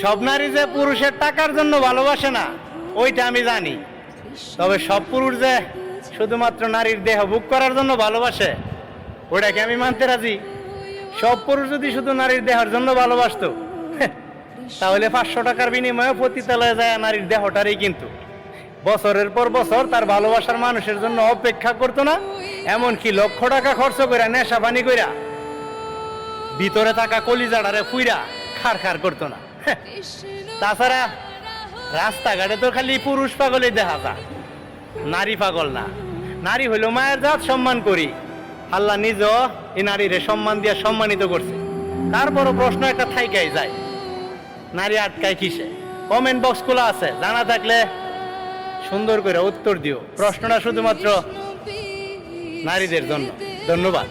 সব নারী যে পুরুষের টাকার জন্য ভালোবাসে না ওইটা আমি জানি, তবে সব পুরুষ যে শুধুমাত্র নারীর দেহ ভোগ করার জন্য ভালোবাসে ওটাকে আমি মানতে রাজি। সব পুরুষ যদি শুধু নারীর দেহের জন্য ভালোবাসতো তাহলে 500 টাকার বিনিময়ে পতিতালয়ে যায় নারীর দেহটারই, কিন্তু বছরের পর বছর তার ভালোবাসার মানুষের জন্য অপেক্ষা করতো না, এমনকি লক্ষ টাকা খরচ করে নেশা পানি কইরা ভিতরে থাকা কলিজাটারে ফুইরা খার খার করতো না। তাছাড়া রাস্তাঘাটে তো খালি পুরুষ পাগলই দেখা যায়, নারী পাগল না। নারী হইল মায়ের জাত, সম্মান করি। আল্লাহ নিজেও এই নারীরে সম্মান দিয়ে সম্মানিত করছে। তারপরও প্রশ্ন একটা থাইকাই যায়, নারী আটকায় কিসে? কমেন্ট বক্স খোলা আছে, জানা থাকলে সুন্দর করে উত্তর দিও। প্রশ্নটা শুধুমাত্র নারীদের জন্য। ধন্যবাদ।